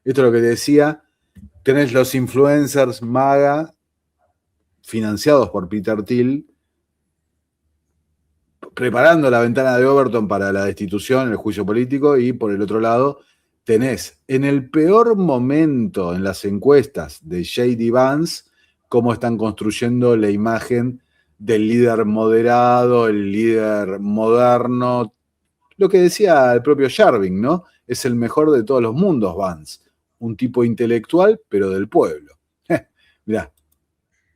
Esto es lo que te decía, tenés los influencers MAGA financiados por Peter Thiel, preparando la ventana de Overton para la destitución, el juicio político, y por el otro lado tenés en el peor momento en las encuestas de J.D. Vance cómo están construyendo la imagen del líder moderado, el líder moderno, lo que decía el propio Sharving, ¿no? Es el mejor de todos los mundos, Vance. Un tipo intelectual, pero del pueblo. Mirá.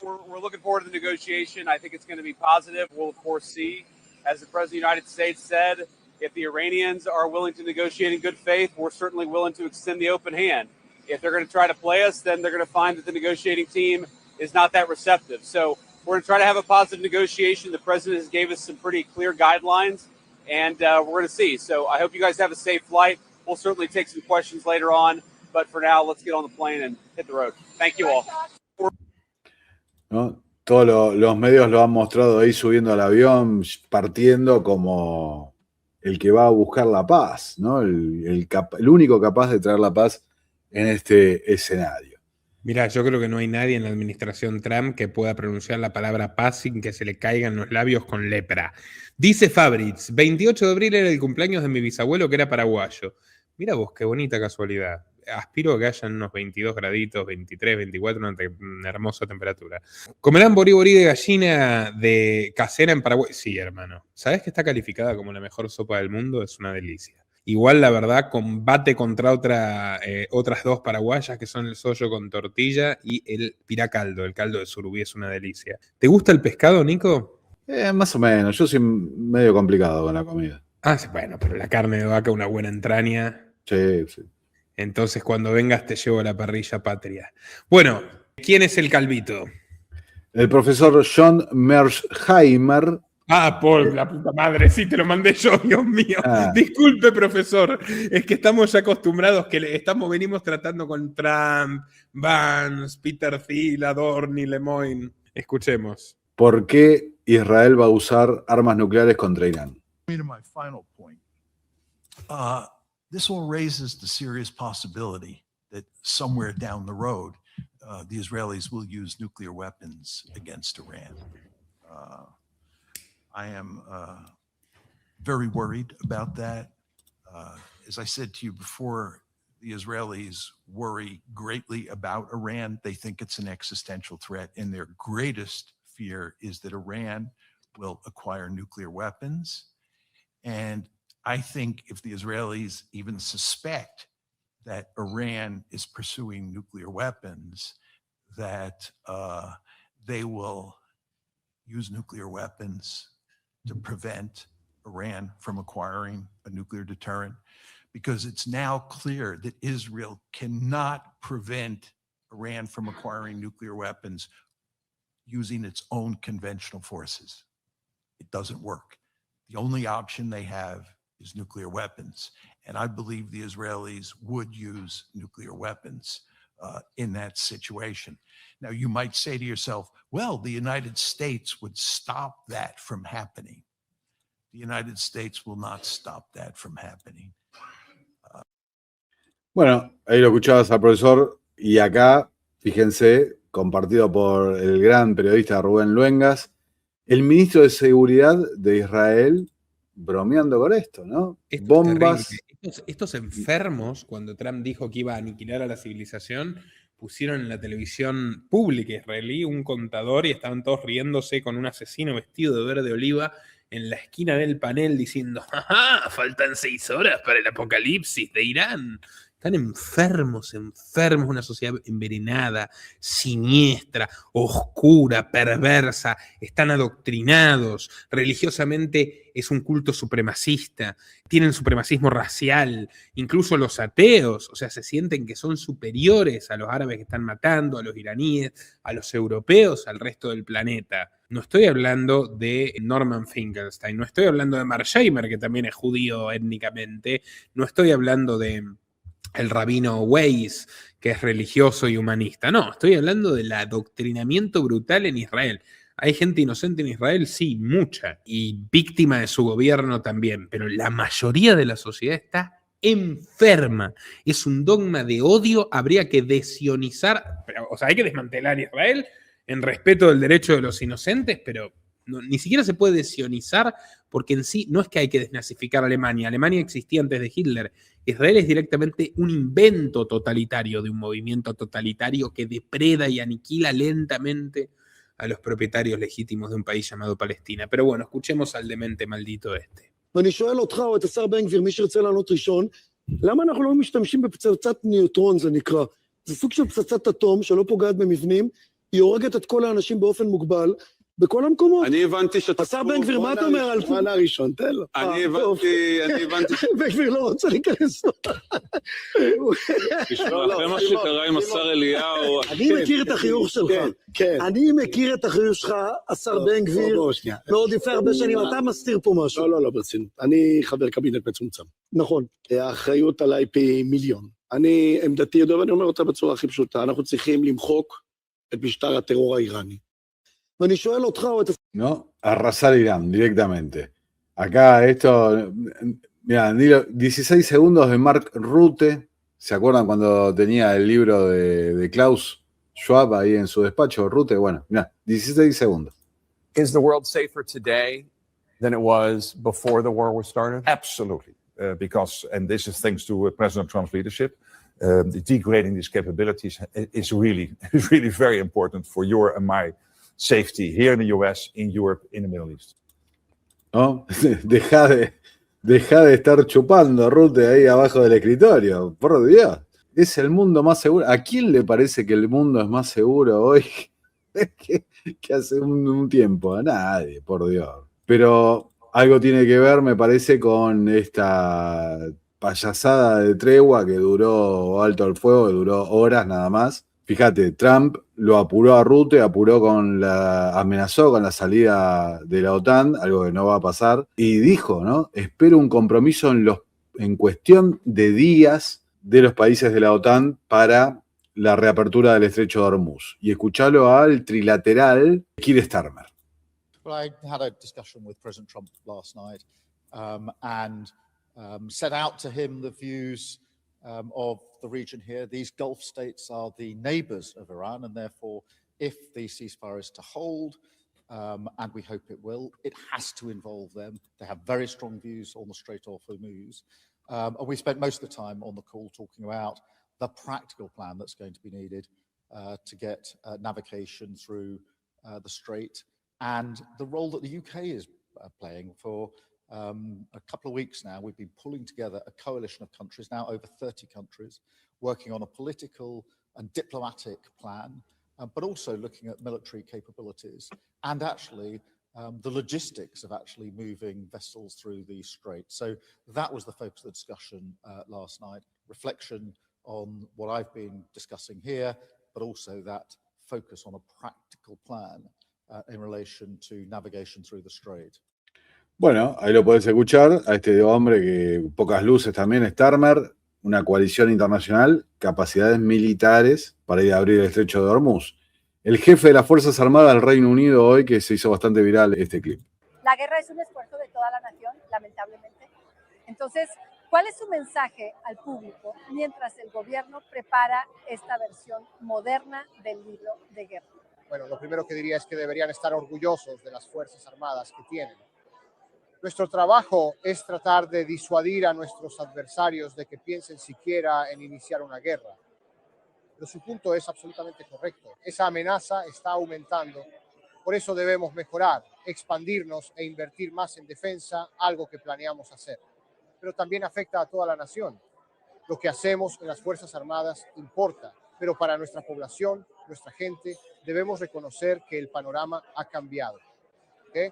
We're looking forward to the negotiation. I think it's going to be positive. We'll, of course, see. As the President of the United States said, if the Iranians are willing to negotiate in good faith, we're certainly willing to extend the open hand. If they're going to try to play us, then they're going to find that the negotiating team is not that receptive. So we're going to try to have a positive negotiation. The President has gave us some pretty clear guidelines, and we're going to see. So I hope you guys have a safe flight. We'll certainly take some questions later on, but for now, let's get on the plane and hit the road. Thank you all. ¿No? Todos los medios lo han mostrado ahí subiendo al avión, partiendo como el que va a buscar la paz, ¿no? El único capaz de traer la paz en este escenario. Mirá, yo creo que no hay nadie en la administración Trump que pueda pronunciar la palabra paz sin que se le caigan los labios con lepra. Dice Fabritz, 28 de abril era el cumpleaños de mi bisabuelo que era paraguayo. Mira vos, qué bonita casualidad. Aspiro a que hayan unos 22 graditos, 23, 24, una hermosa temperatura. ¿Comerán borí de gallina de casera en Paraguay? Sí, hermano. ¿Sabés que está calificada como la mejor sopa del mundo? Es una delicia. Igual, la verdad, combate contra otras dos paraguayas que son el sollo con tortilla y el piracaldo, el caldo de surubí, es una delicia. ¿Te gusta el pescado, Nico? Más o menos. Yo soy medio complicado con la comida. Ah, sí, bueno, pero la carne de vaca, una buena entraña. Sí, sí. Entonces, cuando vengas, te llevo a la parrilla patria. Bueno, ¿quién es el calvito? El profesor John Mearsheimer. Ah, Paul, la puta madre, sí, te lo mandé yo, Dios mío. Disculpe, profesor. Es que estamos ya acostumbrados que venimos tratando con Trump, Vance, Peter Thiel, Adorni, Lemoyne. Escuchemos. ¿Por qué Israel va a usar armas nucleares contra Irán? This all raises the serious possibility that somewhere down the road, the Israelis will use nuclear weapons against Iran. I am very worried about that. As I said to you before, the Israelis worry greatly about Iran. They think it's an existential threat, and their greatest fear is that Iran will acquire nuclear weapons. And I think if the Israelis even suspect that Iran is pursuing nuclear weapons, that they will use nuclear weapons to prevent Iran from acquiring a nuclear deterrent, because it's now clear that Israel cannot prevent Iran from acquiring nuclear weapons using its own conventional forces. It doesn't work. The only option they have is nuclear weapons. And I believe the Israelis would use nuclear weapons in that situation. Now, you might say to yourself, well, the United States would stop that from happening. The United States will not stop that from happening. Bueno, ahí lo escuchabas al profesor, y acá, fíjense, compartido por el gran periodista Rubén Luengas, el ministro de Seguridad de Israel bromeando con esto, ¿no? Esto bombas. Estos enfermos, cuando Trump dijo que iba a aniquilar a la civilización, pusieron en la televisión pública israelí un contador y estaban todos riéndose con un asesino vestido de verde oliva en la esquina del panel diciendo: ¡ajá! Faltan 6 horas para el apocalipsis de Irán. Están enfermos, una sociedad envenenada, siniestra, oscura, perversa, están adoctrinados, religiosamente es un culto supremacista, tienen supremacismo racial, incluso los ateos, o sea, se sienten que son superiores a los árabes que están matando, a los iraníes, a los europeos, al resto del planeta. No estoy hablando de Norman Finkelstein, no estoy hablando de Mearsheimer, que también es judío étnicamente, no estoy hablando de el rabino Weiss, que es religioso y humanista. No, estoy hablando del adoctrinamiento brutal en Israel. ¿Hay gente inocente en Israel? Sí, mucha. Y víctima de su gobierno también. Pero la mayoría de la sociedad está enferma. Es un dogma de odio. Habría que desionizar, o sea, hay que desmantelar Israel en respeto del derecho de los inocentes, pero ni siquiera se puede desionizar porque en sí no es que hay que desnazificar a Alemania. Alemania existía antes de Hitler. Israel es directamente un invento totalitario de un movimiento totalitario que depreda y aniquila lentamente a los propietarios legítimos de un país llamado Palestina. Pero bueno, escuchemos al demente maldito este. ואני שואל אותך או את השר בן גביר, מי שירצה לענות ראשון, למה אנחנו לא משתמשים בפצצת ניוטרון, זה נקרא? זה סוג של פצצת אטום שלא פוגעת במבנים, היא הורגת את כל האנשים באופן מוגבל, בכל המקומות. אני הבנתי שאתה... השר בן גביר, מה אתה אומר על... מה הראשון? תן לו. אני הבנתי... בן גביר לא רוצה להיכנס. תשמע, אחרי מה שקרה עם השר אליהו... אני מכיר את החיוך שלך. אני מכיר את החיוך שלך, השר בן גביר, מאוד יפה הרבה שנים, אתה מסתיר פה משהו. לא, ברצינות. אני חבר קבינט מצומצם. נכון. האחריות עליי פי מיליון. עמדתי ידוע, ואני אומר אותה בצורה הכי פשוטה, אנחנו צריכים למחוק את משטר הטרור האיראני. ואני שואל אותך או את... ¿No? Arrasar Irán directamente. Acá esto, mira, 16 segundos de Mark Rutte. ¿Se acuerdan cuando tenía el libro de Klaus Schwab ahí en su despacho? Rutte, bueno, mira, 16 segundos. Is the world safer today than it was before the war was started? Absolutely, because, and this is thanks to President Trump's leadership, degrading these capabilities is really very important for your and my safety here in the US, in Europe, in the Middle East. ¿No? Deja de estar chupando, Rutte, ahí abajo del escritorio. Por Dios. Es el mundo más seguro. ¿A quién le parece que el mundo es más seguro hoy que hace un tiempo? A nadie, por Dios. Pero algo tiene que ver, me parece, con esta payasada de tregua que duró alto al fuego, que duró horas nada más. Fíjate, Trump lo apuró a Rutte, amenazó con la salida de la OTAN, algo que no va a pasar, y dijo, ¿no? Espero un compromiso en cuestión de días de los países de la OTAN para la reapertura del estrecho de Hormuz. Y escuchalo al trilateral Keir Starmer. Well, I had a discussion with President Trump last night and set out to him the views of the region here. These Gulf states are the neighbors of Iran, and therefore, if the ceasefire is to hold, and we hope it will, it has to involve them. They have very strong views on the Strait of Hormuz. And we spent most of the time on the call talking about the practical plan that's going to be needed to get navigation through the Strait, and the role that the UK is playing. For a couple of weeks now, we've been pulling together a coalition of countries, now over 30 countries, working on a political and diplomatic plan, but also looking at military capabilities and actually the logistics of actually moving vessels through the strait. So that was the focus of the discussion last night, reflection on what I've been discussing here, but also that focus on a practical plan in relation to navigation through the strait. Bueno, ahí lo podés escuchar a este hombre que pocas luces también, Starmer, una coalición internacional, capacidades militares para ir a abrir el estrecho de Hormuz. El jefe de las Fuerzas Armadas del Reino Unido hoy, que se hizo bastante viral este clip. La guerra es un esfuerzo de toda la nación, lamentablemente. Entonces, ¿cuál es su mensaje al público mientras el gobierno prepara esta versión moderna del libro de guerra? Bueno, lo primero que diría es que deberían estar orgullosos de las Fuerzas Armadas que tienen. Nuestro trabajo es tratar de disuadir a nuestros adversarios de que piensen siquiera en iniciar una guerra. Pero su punto es absolutamente correcto. Esa amenaza está aumentando. Por eso debemos mejorar, expandirnos e invertir más en defensa, algo que planeamos hacer. Pero también afecta a toda la nación. Lo que hacemos en las Fuerzas Armadas importa, pero para nuestra población, nuestra gente, debemos reconocer que el panorama ha cambiado. ¿Okay?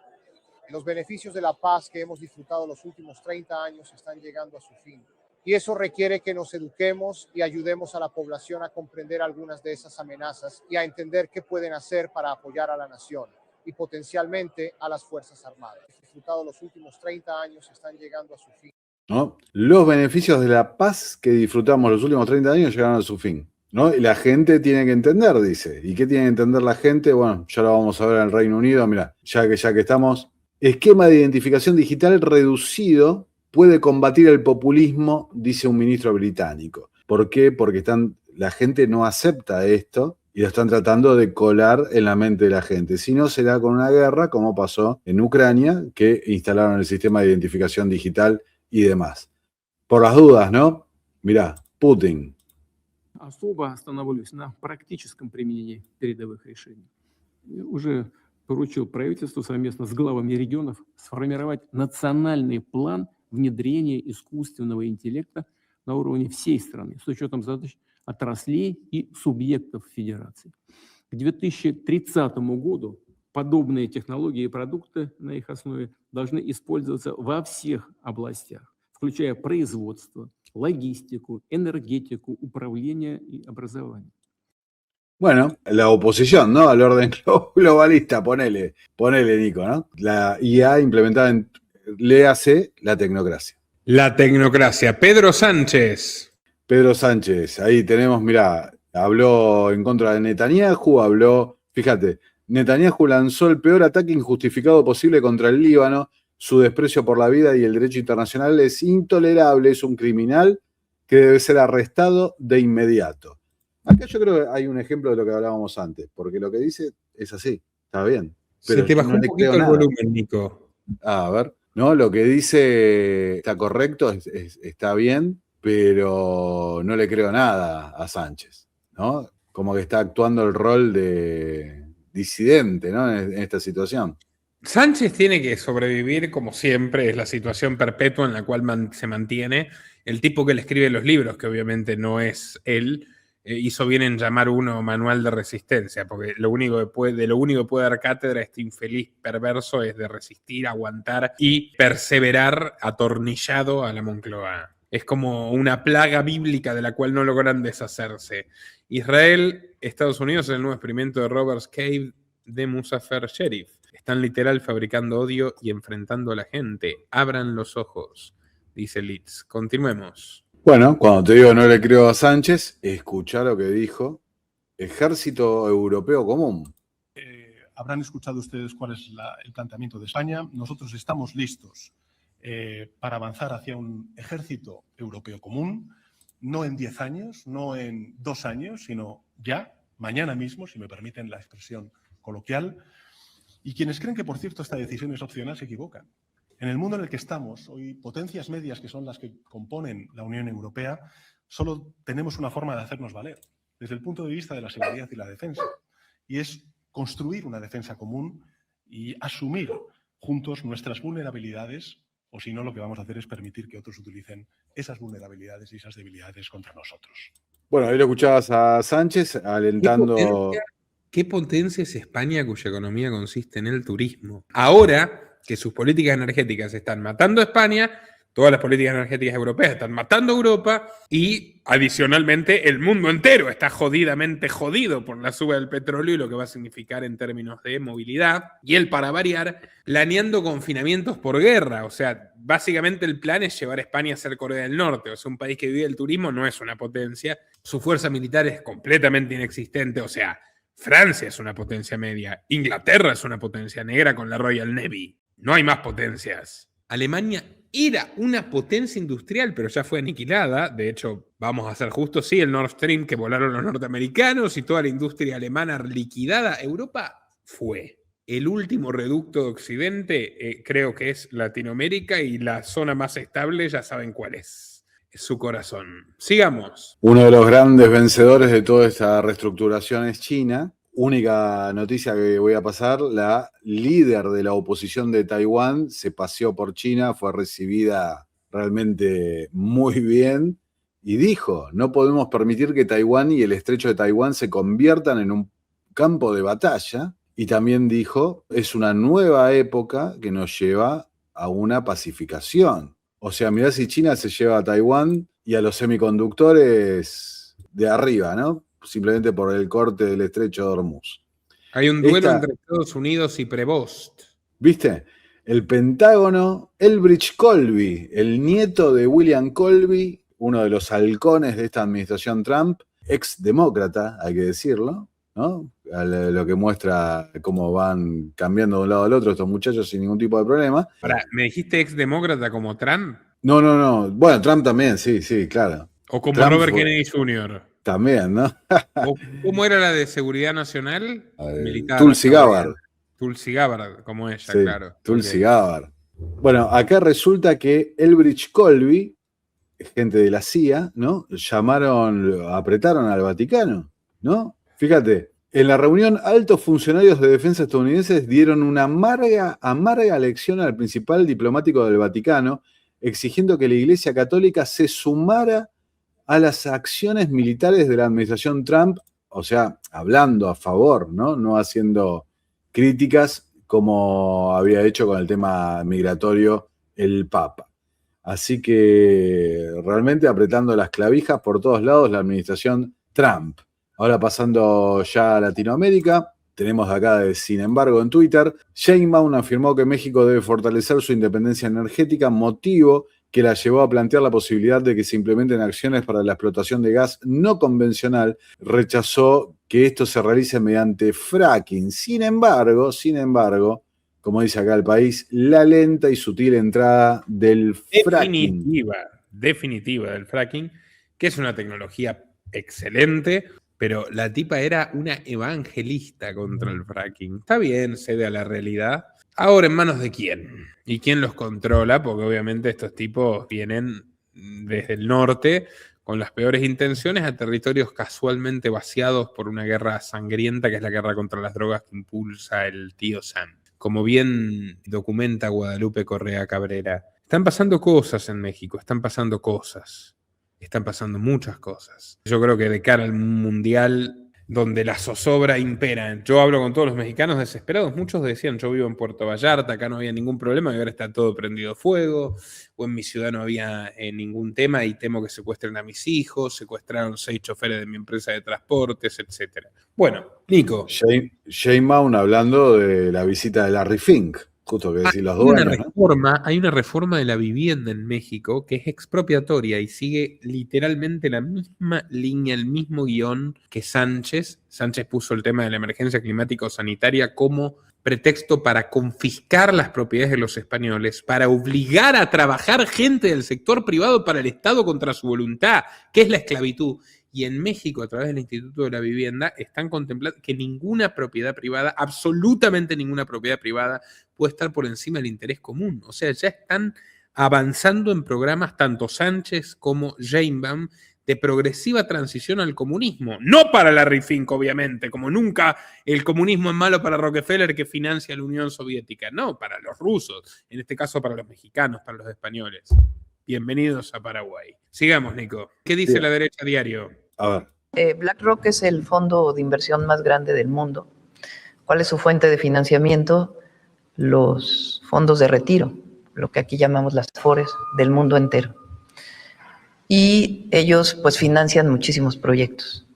Los beneficios de la paz que hemos disfrutado los últimos 30 años están llegando a su fin. Y eso requiere que nos eduquemos y ayudemos a la población a comprender algunas de esas amenazas y a entender qué pueden hacer para apoyar a la nación y potencialmente a las Fuerzas Armadas. Disfrutado los últimos 30 años están llegando a su fin. ¿No? Los beneficios de la paz que disfrutamos los últimos 30 años llegaron a su fin, ¿no? Y la gente tiene que entender, dice. ¿Y qué tiene que entender la gente? Bueno, ya lo vamos a ver en el Reino Unido. Mira, ya que estamos... Esquema de identificación digital reducido puede combatir el populismo, dice un ministro británico. ¿Por qué? Porque la gente no acepta esto y lo están tratando de colar en la mente de la gente. Si no, será con una guerra, como pasó en Ucrania, que instalaron el sistema de identificación digital y demás. Por las dudas, ¿no? Mirá, Putin. Особо остановлюсь на практическом применении передовых решений. Уже поручил правительству совместно с главами регионов сформировать национальный план внедрения искусственного интеллекта на уровне всей страны с учетом задач отраслей и субъектов федерации. К 2030 году подобные технологии и продукты на их основе должны использоваться во всех областях, включая производство, логистику, энергетику, управление и образование. Bueno, la oposición, ¿no? Al orden globalista, ponele, Nico, ¿no? La IA implementada en, léase, la tecnocracia. La tecnocracia. Pedro Sánchez. Pedro Sánchez, ahí tenemos, mirá, habló en contra de Netanyahu, fíjate, Netanyahu lanzó el peor ataque injustificado posible contra el Líbano. Su desprecio por la vida y el derecho internacional es intolerable, es un criminal que debe ser arrestado de inmediato. Acá yo creo que hay un ejemplo de lo que hablábamos antes, porque lo que dice es así, está bien. Pero se te bajó no un le poquito creo el nada. volumen, Nico. A ver, no, lo que dice está correcto, está bien, pero no le creo nada a Sánchez, ¿no? Como que está actuando el rol de disidente, ¿no? En esta situación. Sánchez tiene que sobrevivir como siempre, es la situación perpetua en la cual se mantiene. El tipo que le escribe los libros, que obviamente no es él, hizo bien en llamar uno manual de resistencia, porque de lo único que puede dar cátedra este infeliz perverso es de resistir, aguantar y perseverar atornillado a la Moncloa. Es como una plaga bíblica de la cual no logran deshacerse. Israel, Estados Unidos es el nuevo experimento de Roberts Cave de Muzafer Sherif. Están literal fabricando odio y enfrentando a la gente. Abran los ojos, dice Litz. Continuemos. Bueno, cuando te digo no le creo a Sánchez, escuchá lo que dijo Ejército Europeo Común. Habrán escuchado ustedes cuál es el planteamiento de España. Nosotros estamos listos para avanzar hacia un ejército europeo común, no en 10 años, no en 2 años, sino ya, mañana mismo, si me permiten la expresión coloquial. Y quienes creen que, por cierto, esta decisión es opcional se equivocan. En el mundo en el que estamos, hoy potencias medias que son las que componen la Unión Europea, solo tenemos una forma de hacernos valer, desde el punto de vista de la seguridad y la defensa, y es construir una defensa común y asumir juntos nuestras vulnerabilidades, o si no, lo que vamos a hacer es permitir que otros utilicen esas vulnerabilidades y esas debilidades contra nosotros. Bueno, ahí lo escuchabas a Sánchez alentando... ¿Qué potencia es España cuya economía consiste en el turismo? Ahora que sus políticas energéticas están matando a España, todas las políticas energéticas europeas están matando a Europa y adicionalmente el mundo entero está jodidamente jodido por la suba del petróleo y lo que va a significar en términos de movilidad. Y él, para variar, planeando confinamientos por guerra. O sea, básicamente el plan es llevar a España a ser Corea del Norte. O sea, un país que vive del turismo no es una potencia. Su fuerza militar es completamente inexistente. O sea, Francia es una potencia media. Inglaterra es una potencia negra con la Royal Navy. No hay más potencias. Alemania era una potencia industrial, pero ya fue aniquilada. De hecho, vamos a ser justos, sí, el Nord Stream que volaron los norteamericanos y toda la industria alemana liquidada. Europa fue. El último reducto de Occidente creo que es Latinoamérica y la zona más estable ya saben cuál es. Es su corazón. Sigamos. Uno de los grandes vencedores de toda esta reestructuración es China. Única noticia que voy a pasar, la líder de la oposición de Taiwán se paseó por China, fue recibida realmente muy bien y dijo, no podemos permitir que Taiwán y el estrecho de Taiwán se conviertan en un campo de batalla. Y también dijo, es una nueva época que nos lleva a una pacificación. O sea, mirá si China se lleva a Taiwán y a los semiconductores de arriba, ¿no? Simplemente por el corte del estrecho de Hormuz. Hay un duelo entre Estados Unidos y Prevost. ¿Viste? El Pentágono, Elbridge Colby, el nieto de William Colby, uno de los halcones de esta administración Trump, ex-demócrata, hay que decirlo, ¿no? Lo que muestra cómo van cambiando de un lado al otro estos muchachos sin ningún tipo de problema. Ahora, ¿me dijiste ex-demócrata como Trump? No. Bueno, Trump también, sí, claro. O como Trump Robert fue- Kennedy Jr. También, ¿no? ¿O cómo era la de Seguridad Nacional? Militar. Tulsi Gabbard. Tulsi Gabbard, como ella, Sí, claro. Tulsi Ok. Gabbard. Bueno, acá resulta que Elbridge Colby, gente de la CIA, ¿no? Apretaron al Vaticano, ¿no? Fíjate, en la reunión, altos funcionarios de defensa estadounidenses dieron una amarga lección al principal diplomático del Vaticano, exigiendo que la Iglesia Católica se sumara a las acciones militares de la administración Trump, o sea, hablando a favor, ¿no? No haciendo críticas como había hecho con el tema migratorio el Papa. Así que realmente apretando las clavijas por todos lados la administración Trump. Ahora pasando ya a Latinoamérica, tenemos acá de Sin embargo en Twitter, Sheinbaum afirmó que México debe fortalecer su independencia energética, motivo que la llevó a plantear la posibilidad de que se implementen acciones para la explotación de gas no convencional. Rechazó que esto se realice mediante fracking. Sin embargo, como dice acá el país, la lenta y sutil entrada del fracking. Definitiva del fracking, que es una tecnología excelente, pero la tipa era una evangelista contra el fracking. Está bien, cede a la realidad. Ahora, ¿en manos de quién? ¿Y quién los controla? Porque obviamente estos tipos vienen desde el norte con las peores intenciones a territorios casualmente vaciados por una guerra sangrienta, que es la guerra contra las drogas que impulsa el tío Sam. Como bien documenta Guadalupe Correa Cabrera, están pasando cosas en México, están pasando muchas cosas. Yo creo que de cara al mundial, donde la zozobra impera, yo hablo con todos los mexicanos desesperados, muchos decían, yo vivo en Puerto Vallarta, acá no había ningún problema, y ahora está todo prendido fuego, o en mi ciudad no había ningún tema y temo que secuestren a mis hijos, secuestraron 6 choferes de mi empresa de transportes, etc. Bueno, Nico. Sheinbaum hablando de la visita de Larry Fink, justo que decir los dueños, ¿no? Hay una reforma de la vivienda en México que es expropiatoria y sigue literalmente la misma línea, el mismo guión que Sánchez. Sánchez puso el tema de la emergencia climático-sanitaria como pretexto para confiscar las propiedades de los españoles, para obligar a trabajar gente del sector privado para el Estado contra su voluntad, que es la esclavitud. Y en México, a través del Instituto de la Vivienda, están contemplando que ninguna propiedad privada, absolutamente ninguna propiedad privada, puede estar por encima del interés común. O sea, ya están avanzando en programas tanto Sánchez como Sheinbaum de progresiva transición al comunismo. No para Larry Fink, obviamente, como nunca el comunismo es malo para Rockefeller que financia la Unión Soviética. No, para los rusos, en este caso para los mexicanos, para los españoles. Bienvenidos a Paraguay. Sigamos, Nico. ¿Qué dice la derecha diario? A ver. BlackRock es el fondo de inversión más grande del mundo. ¿Cuál es su fuente de financiamiento? Los fondos de retiro, lo que aquí llamamos las AFORES del mundo entero. Y ellos pues financian muchísimos proyectos.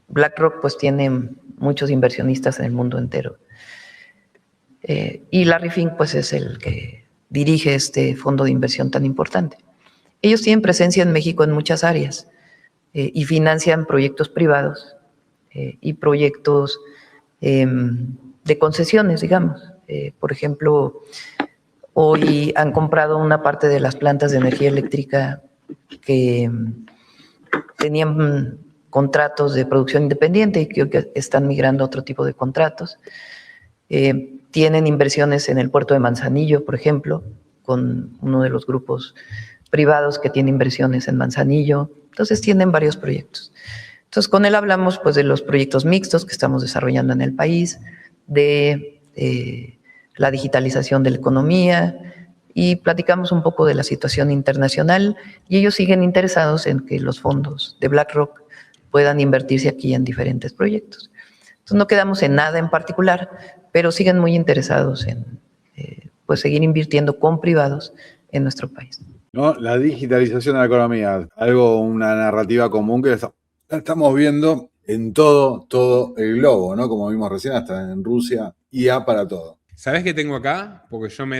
BlackRock pues tiene muchos inversionistas en el mundo entero. Y Larry Fink pues es el que dirige este fondo de inversión tan importante. Ellos tienen presencia en México en muchas áreas y financian proyectos privados y proyectos de concesiones, digamos. Por ejemplo, hoy han comprado una parte de las plantas de energía eléctrica que tenían contratos de producción independiente y que están migrando a otro tipo de contratos. Tienen inversiones en el puerto de Manzanillo, por ejemplo, con uno de los grupos privados que tiene inversiones en Manzanillo. Entonces tienen varios proyectos. Entonces con él hablamos pues de los proyectos mixtos que estamos desarrollando en el país, de la digitalización de la economía y platicamos un poco de la situación internacional y ellos siguen interesados en que los fondos de BlackRock puedan invertirse aquí en diferentes proyectos. Entonces no quedamos en nada en particular, pero siguen muy interesados en pues seguir invirtiendo con privados en nuestro país. ¿No? La digitalización de la economía, una narrativa común que la estamos viendo en todo el globo, ¿no? Como vimos recién, hasta en Rusia, IA para todo. ¿Sabés qué tengo acá? Porque yo me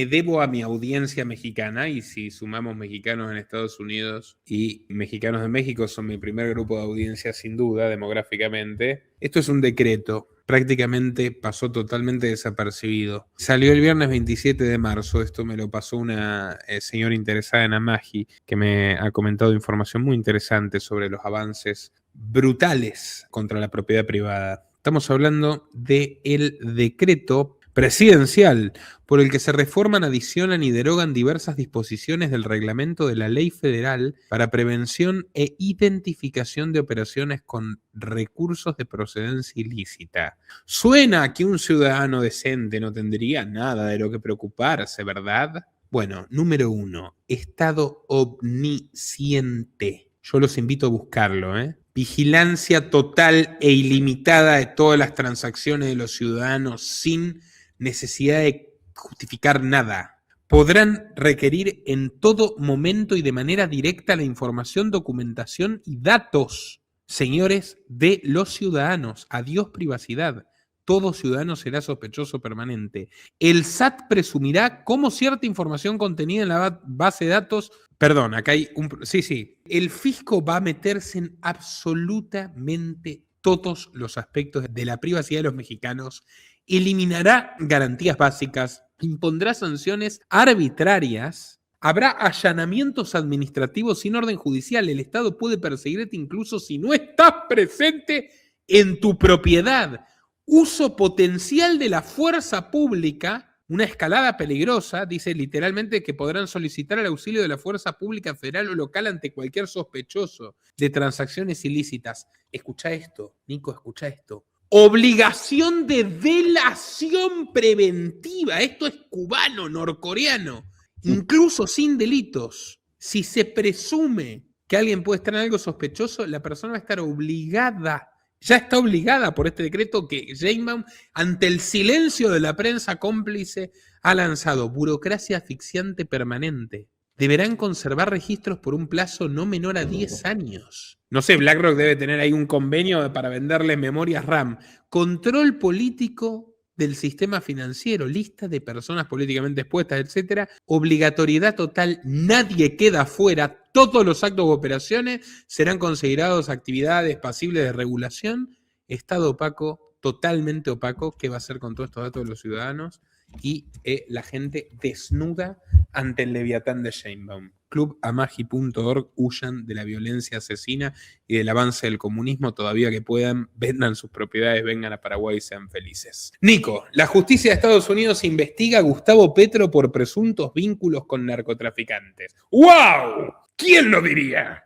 debo a mi audiencia mexicana, y si sumamos mexicanos en Estados Unidos y mexicanos de México, son mi primer grupo de audiencia sin duda, demográficamente. Esto es un decreto prácticamente pasó totalmente desapercibido. Salió el viernes 27 de marzo, esto me lo pasó una señora interesada en Amagi, que me ha comentado información muy interesante sobre los avances brutales contra la propiedad privada. Estamos hablando del decreto presidencial por el que se reforman, adicionan y derogan diversas disposiciones del reglamento de la Ley Federal para prevención e identificación de operaciones con recursos de procedencia ilícita. Suena que un ciudadano decente no tendría nada de lo que preocuparse, ¿verdad? Bueno, número 1, Estado omnisciente. Yo los invito a buscarlo, ¿eh? Vigilancia total e ilimitada de todas las transacciones de los ciudadanos sin necesidad de justificar nada. Podrán requerir en todo momento y de manera directa la información, documentación y datos, señores, de los ciudadanos. Adiós privacidad. Todo ciudadano será sospechoso permanente. El SAT presumirá cómo cierta información contenida en la base de datos... Perdón, acá hay un... Sí. El fisco va a meterse en absolutamente todos los aspectos de la privacidad de los mexicanos, eliminará garantías básicas, impondrá sanciones arbitrarias, habrá allanamientos administrativos sin orden judicial. El Estado puede perseguirte incluso si no estás presente en tu propiedad. Uso potencial de la fuerza pública, una escalada peligrosa, dice literalmente que podrán solicitar el auxilio de la fuerza pública federal o local ante cualquier sospechoso de transacciones ilícitas. Escucha esto, Nico, escucha esto. Obligación de delación preventiva. Esto es cubano, norcoreano, incluso sin delitos. Si se presume que alguien puede estar en algo sospechoso, la persona va a estar obligada, ya está obligada por este decreto que Sheinbaum, ante el silencio de la prensa cómplice, ha lanzado. Burocracia asfixiante permanente. Deberán conservar registros por un plazo no menor a 10 años. No sé, BlackRock debe tener ahí un convenio para venderles memorias RAM. Control político del sistema financiero, lista de personas políticamente expuestas, etc. Obligatoriedad total, nadie queda fuera. Todos los actos u operaciones serán considerados actividades pasibles de regulación. Estado opaco, totalmente opaco. ¿Qué va a hacer con todos estos datos de los ciudadanos? Y la gente desnuda ante el leviatán de Sheinbaum. Clubamagi.org, huyan de la violencia asesina y del avance del comunismo. Todavía que puedan, vendan sus propiedades, vengan a Paraguay y sean felices. Nico, la justicia de Estados Unidos investiga a Gustavo Petro por presuntos vínculos con narcotraficantes. ¡Wow! ¿Quién lo diría?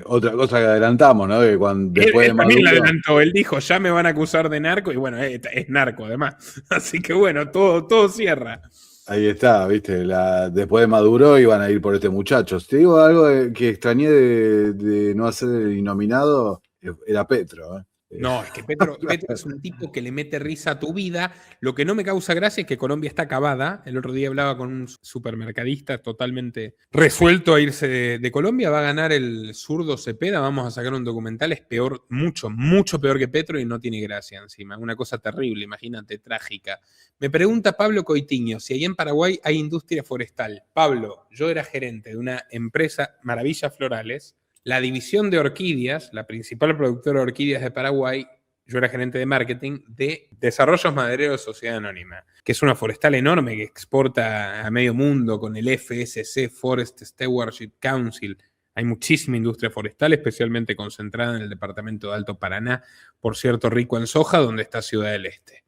Otra cosa que adelantamos, ¿no? Que después él de también lo Maduro, adelantó, él dijo, ya me van a acusar de narco, y bueno, es narco además. Así que bueno, todo cierra. ahí está, ¿viste? Después de Maduro iban a ir por este muchacho. Te digo algo que extrañé de no hacer el innominado, era Petro, ¿eh? No, es que Petro es un tipo que le mete risa a tu vida. Lo que no me causa gracia es que Colombia está acabada. El otro día hablaba con un supermercadista totalmente resuelto a irse de Colombia. Va a ganar el zurdo Cepeda. Vamos a sacar un documental. Es peor, mucho peor que Petro y no tiene gracia encima. Una cosa terrible, imagínate, trágica. Me pregunta Pablo Coitiño si ahí en Paraguay hay industria forestal. Pablo, yo era gerente de una empresa, Maravillas Florales, la división de orquídeas, la principal productora de orquídeas de Paraguay. Yo era gerente de marketing de Desarrollos Madereros Sociedad Anónima, que es una forestal enorme que exporta a medio mundo con el FSC, Forest Stewardship Council. Hay muchísima industria forestal, especialmente concentrada en el departamento de Alto Paraná, por cierto, rico en soja, donde está Ciudad del Este.